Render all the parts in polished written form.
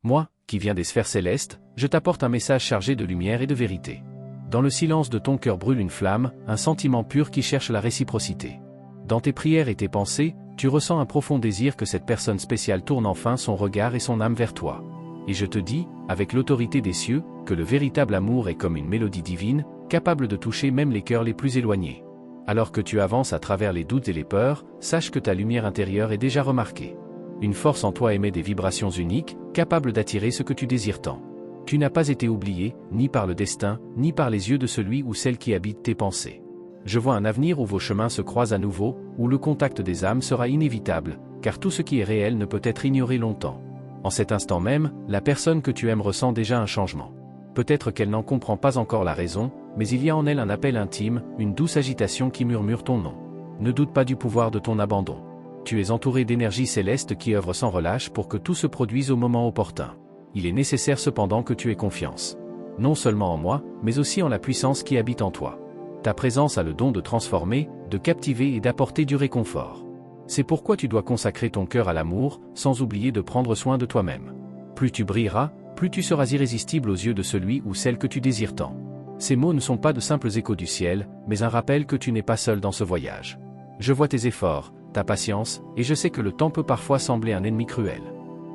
Moi, qui viens des sphères célestes, je t'apporte un message chargé de lumière et de vérité. Dans le silence de ton cœur brûle une flamme, un sentiment pur qui cherche la réciprocité. Dans tes prières et tes pensées, tu ressens un profond désir que cette personne spéciale tourne enfin son regard et son âme vers toi. Et je te dis, avec l'autorité des cieux, que le véritable amour est comme une mélodie divine, capable de toucher même les cœurs les plus éloignés. Alors que tu avances à travers les doutes et les peurs, sache que ta lumière intérieure est déjà remarquée. Une force en toi émet des vibrations uniques, capables d'attirer ce que tu désires tant. Tu n'as pas été oublié, ni par le destin, ni par les yeux de celui ou celle qui habite tes pensées. Je vois un avenir où vos chemins se croisent à nouveau, où le contact des âmes sera inévitable, car tout ce qui est réel ne peut être ignoré longtemps. En cet instant même, la personne que tu aimes ressent déjà un changement. Peut-être qu'elle n'en comprend pas encore la raison, mais il y a en elle un appel intime, une douce agitation qui murmure ton nom. Ne doute pas du pouvoir de ton abandon. Tu es entouré d'énergies célestes qui œuvrent sans relâche pour que tout se produise au moment opportun. Il est nécessaire cependant que tu aies confiance. Non seulement en moi, mais aussi en la puissance qui habite en toi. Ta présence a le don de transformer, de captiver et d'apporter du réconfort. C'est pourquoi tu dois consacrer ton cœur à l'amour, sans oublier de prendre soin de toi-même. Plus tu brilleras, plus tu seras irrésistible aux yeux de celui ou celle que tu désires tant. Ces mots ne sont pas de simples échos du ciel, mais un rappel que tu n'es pas seul dans ce voyage. Je vois tes efforts, ta patience, et je sais que le temps peut parfois sembler un ennemi cruel.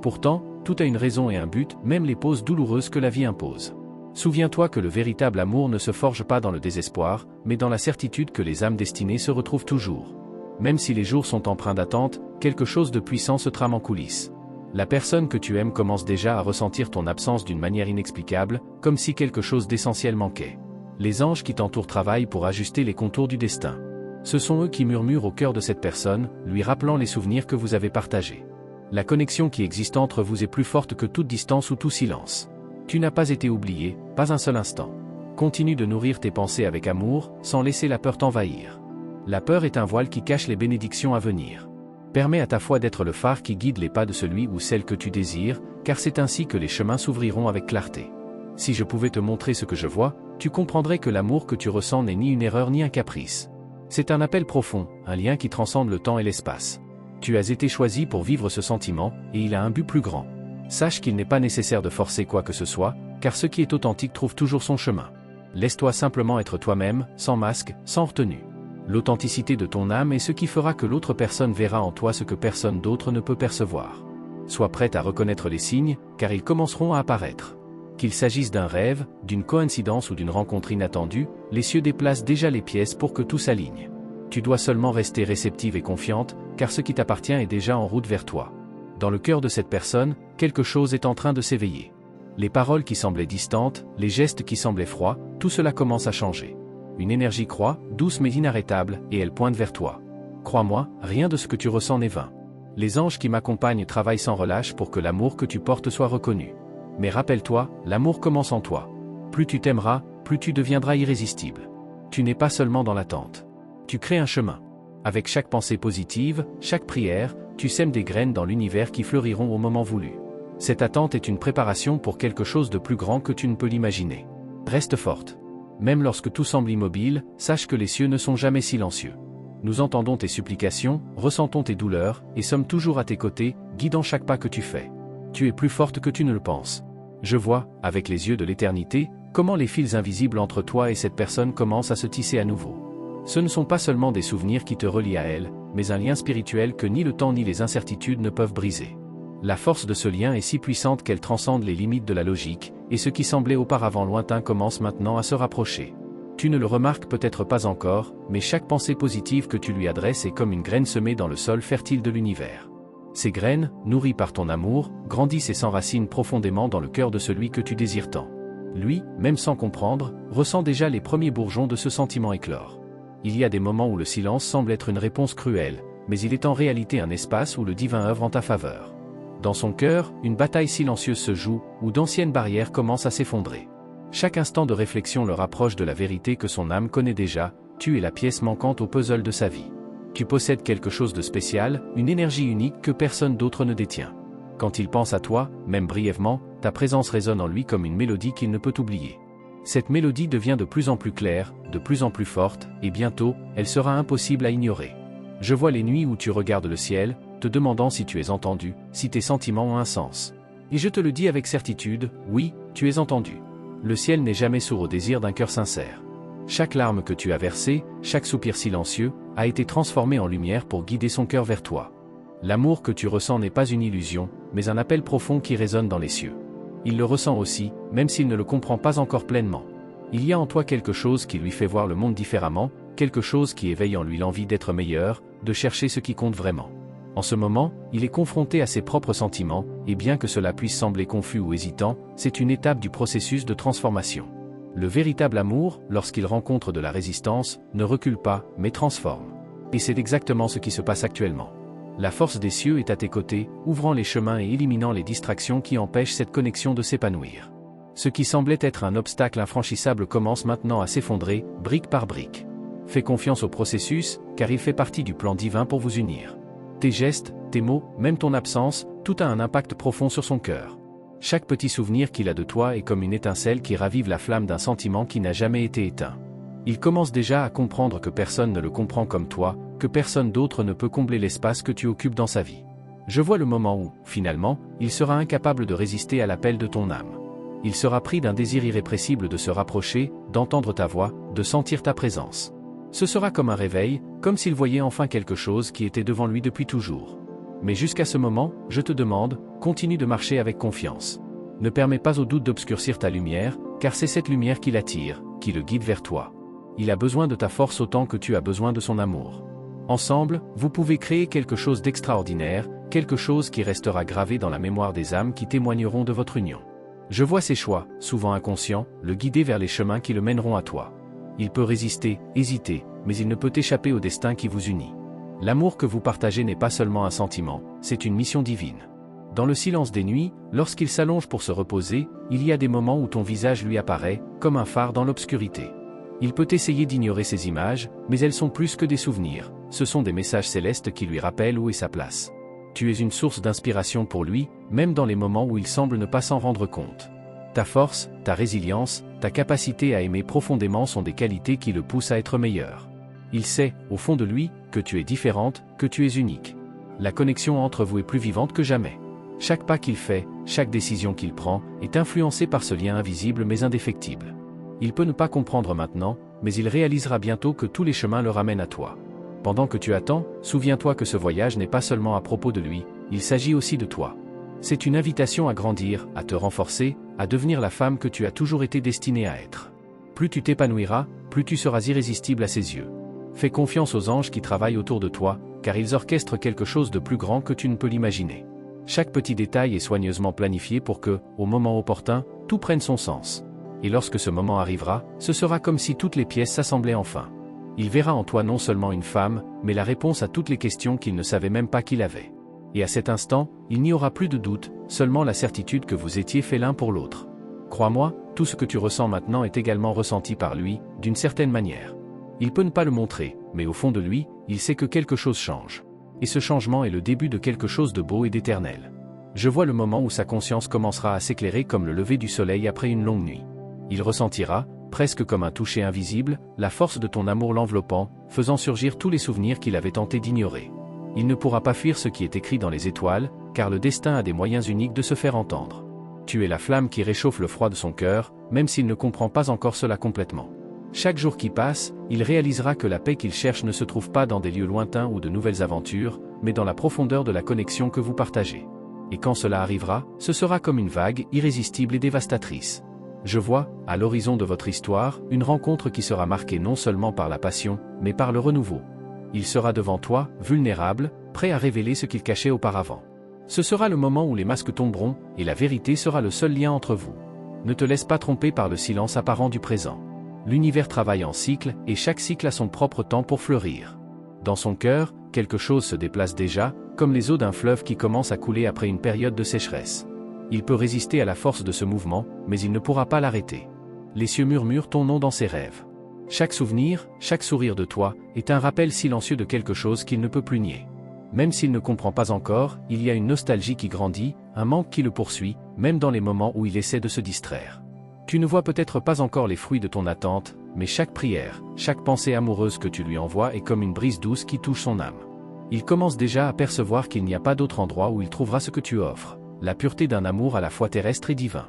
Pourtant, tout a une raison et un but, même les pauses douloureuses que la vie impose. Souviens-toi que le véritable amour ne se forge pas dans le désespoir, mais dans la certitude que les âmes destinées se retrouvent toujours. Même si les jours sont empreints d'attente, quelque chose de puissant se trame en coulisses. La personne que tu aimes commence déjà à ressentir ton absence d'une manière inexplicable, comme si quelque chose d'essentiel manquait. Les anges qui t'entourent travaillent pour ajuster les contours du destin. Ce sont eux qui murmurent au cœur de cette personne, lui rappelant les souvenirs que vous avez partagés. La connexion qui existe entre vous est plus forte que toute distance ou tout silence. Tu n'as pas été oublié, pas un seul instant. Continue de nourrir tes pensées avec amour, sans laisser la peur t'envahir. La peur est un voile qui cache les bénédictions à venir. Permets à ta foi d'être le phare qui guide les pas de celui ou celle que tu désires, car c'est ainsi que les chemins s'ouvriront avec clarté. Si je pouvais te montrer ce que je vois, tu comprendrais que l'amour que tu ressens n'est ni une erreur ni un caprice. C'est un appel profond, un lien qui transcende le temps et l'espace. Tu as été choisi pour vivre ce sentiment, et il a un but plus grand. Sache qu'il n'est pas nécessaire de forcer quoi que ce soit, car ce qui est authentique trouve toujours son chemin. Laisse-toi simplement être toi-même, sans masque, sans retenue. L'authenticité de ton âme est ce qui fera que l'autre personne verra en toi ce que personne d'autre ne peut percevoir. Sois prête à reconnaître les signes, car ils commenceront à apparaître. Qu'il s'agisse d'un rêve, d'une coïncidence ou d'une rencontre inattendue, les cieux déplacent déjà les pièces pour que tout s'aligne. Tu dois seulement rester réceptive et confiante, car ce qui t'appartient est déjà en route vers toi. Dans le cœur de cette personne, quelque chose est en train de s'éveiller. Les paroles qui semblaient distantes, les gestes qui semblaient froids, tout cela commence à changer. Une énergie croît, douce mais inarrêtable, et elle pointe vers toi. Crois-moi, rien de ce que tu ressens n'est vain. Les anges qui m'accompagnent travaillent sans relâche pour que l'amour que tu portes soit reconnu. Mais rappelle-toi, l'amour commence en toi. Plus tu t'aimeras, plus tu deviendras irrésistible. Tu n'es pas seulement dans l'attente. Tu crées un chemin. Avec chaque pensée positive, chaque prière, tu sèmes des graines dans l'univers qui fleuriront au moment voulu. Cette attente est une préparation pour quelque chose de plus grand que tu ne peux l'imaginer. Reste forte. Même lorsque tout semble immobile, sache que les cieux ne sont jamais silencieux. Nous entendons tes supplications, ressentons tes douleurs, et sommes toujours à tes côtés, guidant chaque pas que tu fais. Tu es plus forte que tu ne le penses. Je vois, avec les yeux de l'éternité, comment les fils invisibles entre toi et cette personne commencent à se tisser à nouveau. Ce ne sont pas seulement des souvenirs qui te relient à elle, mais un lien spirituel que ni le temps ni les incertitudes ne peuvent briser. La force de ce lien est si puissante qu'elle transcende les limites de la logique, et ce qui semblait auparavant lointain commence maintenant à se rapprocher. Tu ne le remarques peut-être pas encore, mais chaque pensée positive que tu lui adresses est comme une graine semée dans le sol fertile de l'univers. Ces graines, nourries par ton amour, grandissent et s'enracinent profondément dans le cœur de celui que tu désires tant. Lui, même sans comprendre, ressent déjà les premiers bourgeons de ce sentiment éclore. Il y a des moments où le silence semble être une réponse cruelle, mais il est en réalité un espace où le divin œuvre en ta faveur. Dans son cœur, une bataille silencieuse se joue, où d'anciennes barrières commencent à s'effondrer. Chaque instant de réflexion le rapproche de la vérité que son âme connaît déjà, tu es la pièce manquante au puzzle de sa vie. Tu possèdes quelque chose de spécial, une énergie unique que personne d'autre ne détient. Quand il pense à toi, même brièvement, ta présence résonne en lui comme une mélodie qu'il ne peut oublier. Cette mélodie devient de plus en plus claire, de plus en plus forte, et bientôt, elle sera impossible à ignorer. Je vois les nuits où tu regardes le ciel, te demandant si tu es entendu, si tes sentiments ont un sens. Et je te le dis avec certitude, oui, tu es entendu. Le ciel n'est jamais sourd au désir d'un cœur sincère. Chaque larme que tu as versée, chaque soupir silencieux, a été transformé en lumière pour guider son cœur vers toi. L'amour que tu ressens n'est pas une illusion, mais un appel profond qui résonne dans les cieux. Il le ressent aussi, même s'il ne le comprend pas encore pleinement. Il y a en toi quelque chose qui lui fait voir le monde différemment, quelque chose qui éveille en lui l'envie d'être meilleur, de chercher ce qui compte vraiment. En ce moment, il est confronté à ses propres sentiments, et bien que cela puisse sembler confus ou hésitant, c'est une étape du processus de transformation. Le véritable amour, lorsqu'il rencontre de la résistance, ne recule pas, mais transforme. Et c'est exactement ce qui se passe actuellement. La force des cieux est à tes côtés, ouvrant les chemins et éliminant les distractions qui empêchent cette connexion de s'épanouir. Ce qui semblait être un obstacle infranchissable commence maintenant à s'effondrer, brique par brique. Fais confiance au processus, car il fait partie du plan divin pour vous unir. Tes gestes, tes mots, même ton absence, tout a un impact profond sur son cœur. Chaque petit souvenir qu'il a de toi est comme une étincelle qui ravive la flamme d'un sentiment qui n'a jamais été éteint. Il commence déjà à comprendre que personne ne le comprend comme toi, que personne d'autre ne peut combler l'espace que tu occupes dans sa vie. Je vois le moment où, finalement, il sera incapable de résister à l'appel de ton âme. Il sera pris d'un désir irrépressible de se rapprocher, d'entendre ta voix, de sentir ta présence. Ce sera comme un réveil, comme s'il voyait enfin quelque chose qui était devant lui depuis toujours. Mais jusqu'à ce moment, je te demande, continue de marcher avec confiance. Ne permets pas au doute d'obscurcir ta lumière, car c'est cette lumière qui l'attire, qui le guide vers toi. Il a besoin de ta force autant que tu as besoin de son amour. Ensemble, vous pouvez créer quelque chose d'extraordinaire, quelque chose qui restera gravé dans la mémoire des âmes qui témoigneront de votre union. Je vois ses choix, souvent inconscients, le guider vers les chemins qui le mèneront à toi. Il peut résister, hésiter, mais il ne peut échapper au destin qui vous unit. L'amour que vous partagez n'est pas seulement un sentiment, c'est une mission divine. Dans le silence des nuits, lorsqu'il s'allonge pour se reposer, il y a des moments où ton visage lui apparaît, comme un phare dans l'obscurité. Il peut essayer d'ignorer ces images, mais elles sont plus que des souvenirs, ce sont des messages célestes qui lui rappellent où est sa place. Tu es une source d'inspiration pour lui, même dans les moments où il semble ne pas s'en rendre compte. Ta force, ta résilience, ta capacité à aimer profondément sont des qualités qui le poussent à être meilleur. Il sait, au fond de lui, que tu es différente, que tu es unique. La connexion entre vous est plus vivante que jamais. Chaque pas qu'il fait, chaque décision qu'il prend, est influencée par ce lien invisible mais indéfectible. Il peut ne pas comprendre maintenant, mais il réalisera bientôt que tous les chemins le ramènent à toi. Pendant que tu attends, souviens-toi que ce voyage n'est pas seulement à propos de lui, il s'agit aussi de toi. C'est une invitation à grandir, à te renforcer, à devenir la femme que tu as toujours été destinée à être. Plus tu t'épanouiras, plus tu seras irrésistible à ses yeux. Fais confiance aux anges qui travaillent autour de toi, car ils orchestrent quelque chose de plus grand que tu ne peux l'imaginer. Chaque petit détail est soigneusement planifié pour que, au moment opportun, tout prenne son sens. Et lorsque ce moment arrivera, ce sera comme si toutes les pièces s'assemblaient enfin. Il verra en toi non seulement une femme, mais la réponse à toutes les questions qu'il ne savait même pas qu'il avait. Et à cet instant, il n'y aura plus de doute, seulement la certitude que vous étiez faits l'un pour l'autre. Crois-moi, tout ce que tu ressens maintenant est également ressenti par lui, d'une certaine manière. Il peut ne pas le montrer, mais au fond de lui, il sait que quelque chose change. Et ce changement est le début de quelque chose de beau et d'éternel. Je vois le moment où sa conscience commencera à s'éclairer comme le lever du soleil après une longue nuit. Il ressentira, presque comme un toucher invisible, la force de ton amour l'enveloppant, faisant surgir tous les souvenirs qu'il avait tenté d'ignorer. Il ne pourra pas fuir ce qui est écrit dans les étoiles, car le destin a des moyens uniques de se faire entendre. Tu es la flamme qui réchauffe le froid de son cœur, même s'il ne comprend pas encore cela complètement. Chaque jour qui passe, il réalisera que la paix qu'il cherche ne se trouve pas dans des lieux lointains ou de nouvelles aventures, mais dans la profondeur de la connexion que vous partagez. Et quand cela arrivera, ce sera comme une vague irrésistible et dévastatrice. Je vois, à l'horizon de votre histoire, une rencontre qui sera marquée non seulement par la passion, mais par le renouveau. Il sera devant toi, vulnérable, prêt à révéler ce qu'il cachait auparavant. Ce sera le moment où les masques tomberont, et la vérité sera le seul lien entre vous. Ne te laisse pas tromper par le silence apparent du présent. L'univers travaille en cycle, et chaque cycle a son propre temps pour fleurir. Dans son cœur, quelque chose se déplace déjà, comme les eaux d'un fleuve qui commence à couler après une période de sécheresse. Il peut résister à la force de ce mouvement, mais il ne pourra pas l'arrêter. Les cieux murmurent ton nom dans ses rêves. Chaque souvenir, chaque sourire de toi, est un rappel silencieux de quelque chose qu'il ne peut plus nier. Même s'il ne comprend pas encore, il y a une nostalgie qui grandit, un manque qui le poursuit, même dans les moments où il essaie de se distraire. Tu ne vois peut-être pas encore les fruits de ton attente, mais chaque prière, chaque pensée amoureuse que tu lui envoies est comme une brise douce qui touche son âme. Il commence déjà à percevoir qu'il n'y a pas d'autre endroit où il trouvera ce que tu offres. la pureté d'un amour à la fois terrestre et divin.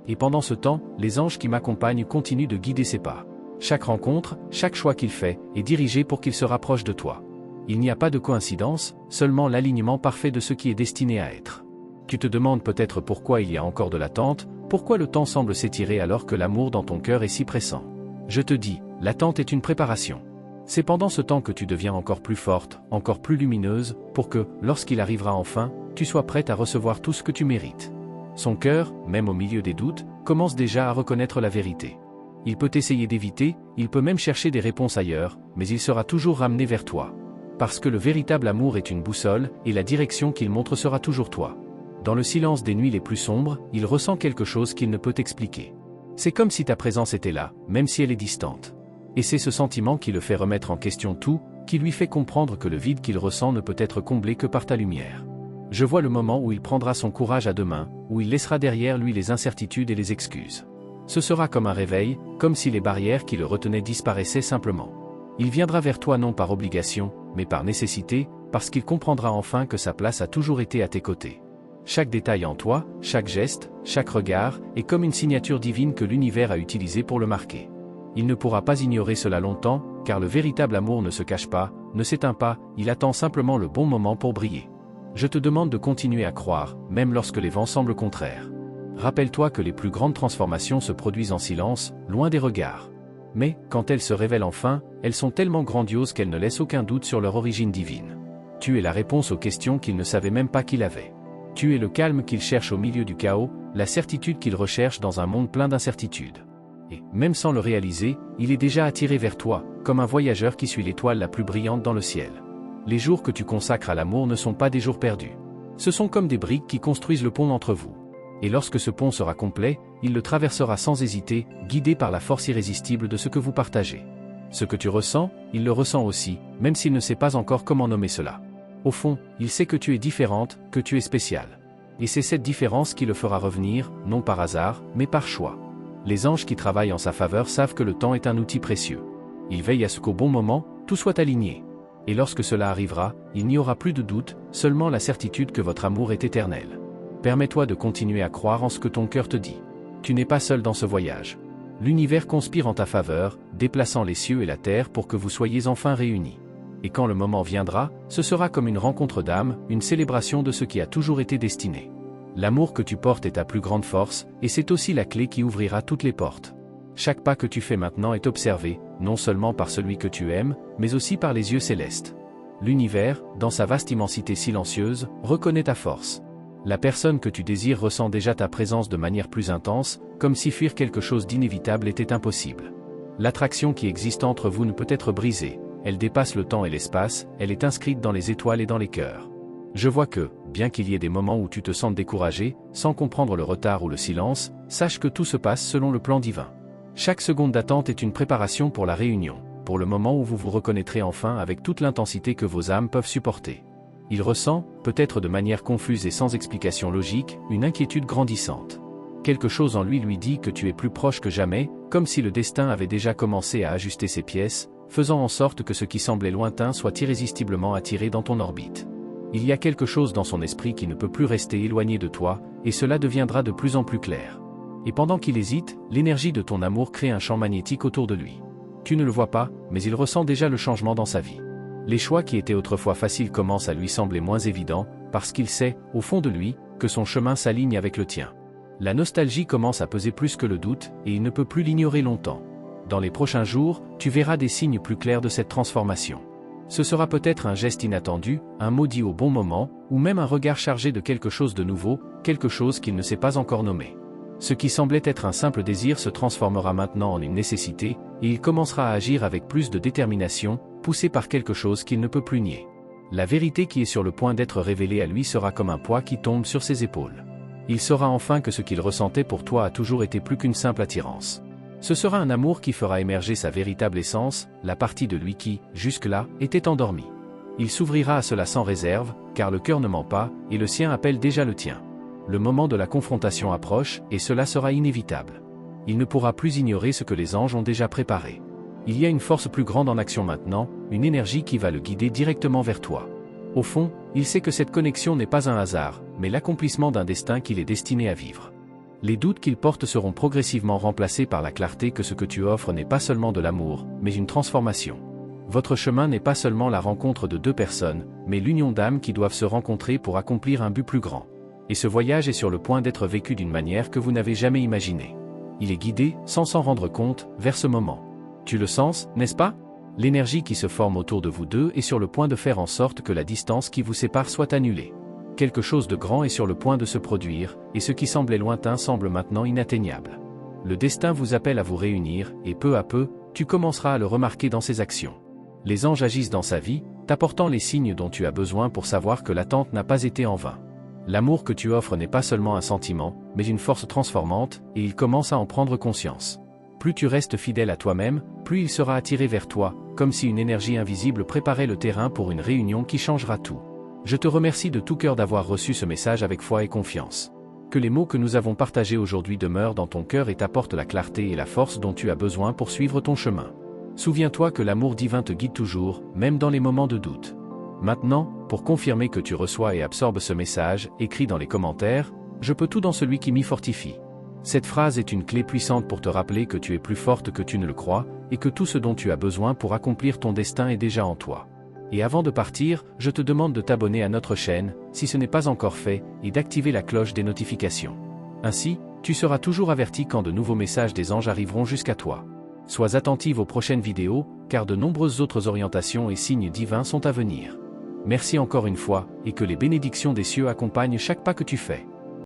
Et pendant ce temps, les anges qui m'accompagnent continuent de guider ses pas. Chaque rencontre, chaque choix qu'il fait, est dirigé pour qu'il se rapproche de toi. Il n'y a pas de coïncidence, seulement l'alignement parfait de ce qui est destiné à être. Tu te demandes peut-être pourquoi il y a encore de l'attente, pourquoi le temps semble s'étirer alors que l'amour dans ton cœur est si pressant. Je te dis, l'attente est une préparation. C'est pendant ce temps que tu deviens encore plus forte, encore plus lumineuse, pour que, lorsqu'il arrivera enfin, tu sois prête à recevoir tout ce que tu mérites. Son cœur, même au milieu des doutes, commence déjà à reconnaître la vérité. Il peut essayer d'éviter, il peut même chercher des réponses ailleurs, mais il sera toujours ramené vers toi. Parce que le véritable amour est une boussole, et la direction qu'il montre sera toujours toi. Dans le silence des nuits les plus sombres, il ressent quelque chose qu'il ne peut expliquer. C'est comme si ta présence était là, même si elle est distante. Et c'est ce sentiment qui le fait remettre en question tout, qui lui fait comprendre que le vide qu'il ressent ne peut être comblé que par ta lumière. Je vois le moment où il prendra son courage à deux mains, où il laissera derrière lui les incertitudes et les excuses. Ce sera comme un réveil, comme si les barrières qui le retenaient disparaissaient simplement. Il viendra vers toi non par obligation, mais par nécessité, parce qu'il comprendra enfin que sa place a toujours été à tes côtés. Chaque détail en toi, chaque geste, chaque regard, est comme une signature divine que l'univers a utilisée pour le marquer. Il ne pourra pas ignorer cela longtemps, car le véritable amour ne se cache pas, ne s'éteint pas, il attend simplement le bon moment pour briller. Je te demande de continuer à croire, même lorsque les vents semblent contraires. Rappelle-toi que les plus grandes transformations se produisent en silence, loin des regards. Mais, quand elles se révèlent enfin, elles sont tellement grandioses qu'elles ne laissent aucun doute sur leur origine divine. Tu es la réponse aux questions qu'il ne savait même pas qu'il avait. Tu es le calme qu'il cherche au milieu du chaos, la certitude qu'il recherche dans un monde plein d'incertitudes. Et, même sans le réaliser, il est déjà attiré vers toi, comme un voyageur qui suit l'étoile la plus brillante dans le ciel. Les jours que tu consacres à l'amour ne sont pas des jours perdus. Ce sont comme des briques qui construisent le pont entre vous. Et lorsque ce pont sera complet, il le traversera sans hésiter, guidé par la force irrésistible de ce que vous partagez. Ce que tu ressens, il le ressent aussi, même s'il ne sait pas encore comment nommer cela. Au fond, il sait que tu es différente, que tu es spéciale. Et c'est cette différence qui le fera revenir, non par hasard, mais par choix. Les anges qui travaillent en sa faveur savent que le temps est un outil précieux. Ils veillent à ce qu'au bon moment, tout soit aligné. Et lorsque cela arrivera, il n'y aura plus de doute, seulement la certitude que votre amour est éternel. Permets-toi de continuer à croire en ce que ton cœur te dit. Tu n'es pas seul dans ce voyage. L'univers conspire en ta faveur, déplaçant les cieux et la terre pour que vous soyez enfin réunis. Et quand le moment viendra, ce sera comme une rencontre d'âme, une célébration de ce qui a toujours été destiné. L'amour que tu portes est ta plus grande force, et c'est aussi la clé qui ouvrira toutes les portes. Chaque pas que tu fais maintenant est observé, non seulement par celui que tu aimes, mais aussi par les yeux célestes. L'univers, dans sa vaste immensité silencieuse, reconnaît ta force. La personne que tu désires ressent déjà ta présence de manière plus intense, comme si fuir quelque chose d'inévitable était impossible. L'attraction qui existe entre vous ne peut être brisée, elle dépasse le temps et l'espace, elle est inscrite dans les étoiles et dans les cœurs. Je vois que, bien qu'il y ait des moments où tu te sens découragé, sans comprendre le retard ou le silence, sache que tout se passe selon le plan divin. Chaque seconde d'attente est une préparation pour la réunion, pour le moment où vous vous reconnaîtrez enfin avec toute l'intensité que vos âmes peuvent supporter. Il ressent, peut-être de manière confuse et sans explication logique, une inquiétude grandissante. Quelque chose en lui dit que tu es plus proche que jamais, comme si le destin avait déjà commencé à ajuster ses pièces, faisant en sorte que ce qui semblait lointain soit irrésistiblement attiré dans ton orbite. Il y a quelque chose dans son esprit qui ne peut plus rester éloigné de toi, et cela deviendra de plus en plus clair. Et pendant qu'il hésite, l'énergie de ton amour crée un champ magnétique autour de lui. Tu ne le vois pas, mais il ressent déjà le changement dans sa vie. Les choix qui étaient autrefois faciles commencent à lui sembler moins évidents, parce qu'il sait, au fond de lui, que son chemin s'aligne avec le tien. La nostalgie commence à peser plus que le doute, et il ne peut plus l'ignorer longtemps. Dans les prochains jours, tu verras des signes plus clairs de cette transformation. Ce sera peut-être un geste inattendu, un mot dit au bon moment, ou même un regard chargé de quelque chose de nouveau, quelque chose qu'il ne sait pas encore nommer. Ce qui semblait être un simple désir se transformera maintenant en une nécessité, et il commencera à agir avec plus de détermination, poussé par quelque chose qu'il ne peut plus nier. La vérité qui est sur le point d'être révélée à lui sera comme un poids qui tombe sur ses épaules. Il saura enfin que ce qu'il ressentait pour toi a toujours été plus qu'une simple attirance. Ce sera un amour qui fera émerger sa véritable essence, la partie de lui qui, jusque-là, était endormie. Il s'ouvrira à cela sans réserve, car le cœur ne ment pas, et le sien appelle déjà le tien. Le moment de la confrontation approche, et cela sera inévitable. Il ne pourra plus ignorer ce que les anges ont déjà préparé. Il y a une force plus grande en action maintenant, une énergie qui va le guider directement vers toi. Au fond, il sait que cette connexion n'est pas un hasard, mais l'accomplissement d'un destin qu'il est destiné à vivre. Les doutes qu'il porte seront progressivement remplacés par la clarté que ce que tu offres n'est pas seulement de l'amour, mais une transformation. Votre chemin n'est pas seulement la rencontre de deux personnes, mais l'union d'âmes qui doivent se rencontrer pour accomplir un but plus grand. Et ce voyage est sur le point d'être vécu d'une manière que vous n'avez jamais imaginée. Il est guidé, sans s'en rendre compte, vers ce moment. Tu le sens, n'est-ce pas? L'énergie qui se forme autour de vous deux est sur le point de faire en sorte que la distance qui vous sépare soit annulée. Quelque chose de grand est sur le point de se produire, et ce qui semblait lointain semble maintenant inatteignable. Le destin vous appelle à vous réunir, et peu à peu, tu commenceras à le remarquer dans ses actions. Les anges agissent dans sa vie, t'apportant les signes dont tu as besoin pour savoir que l'attente n'a pas été en vain. L'amour que tu offres n'est pas seulement un sentiment, mais une force transformante, et il commence à en prendre conscience. Plus tu restes fidèle à toi-même, plus il sera attiré vers toi, comme si une énergie invisible préparait le terrain pour une réunion qui changera tout. Je te remercie de tout cœur d'avoir reçu ce message avec foi et confiance. Que les mots que nous avons partagés aujourd'hui demeurent dans ton cœur et t'apportent la clarté et la force dont tu as besoin pour suivre ton chemin. Souviens-toi que l'amour divin te guide toujours, même dans les moments de doute. Maintenant, pour confirmer que tu reçois et absorbes ce message, écris dans les commentaires « Je peux tout dans celui qui m'y fortifie ». Cette phrase est une clé puissante pour te rappeler que tu es plus forte que tu ne le crois, et que tout ce dont tu as besoin pour accomplir ton destin est déjà en toi. Et avant de partir, je te demande de t'abonner à notre chaîne, si ce n'est pas encore fait, et d'activer la cloche des notifications. Ainsi, tu seras toujours averti quand de nouveaux messages des anges arriveront jusqu'à toi. Sois attentive aux prochaines vidéos, car de nombreuses autres orientations et signes divins sont à venir. Merci encore une fois, et que les bénédictions des cieux accompagnent chaque pas que tu fais.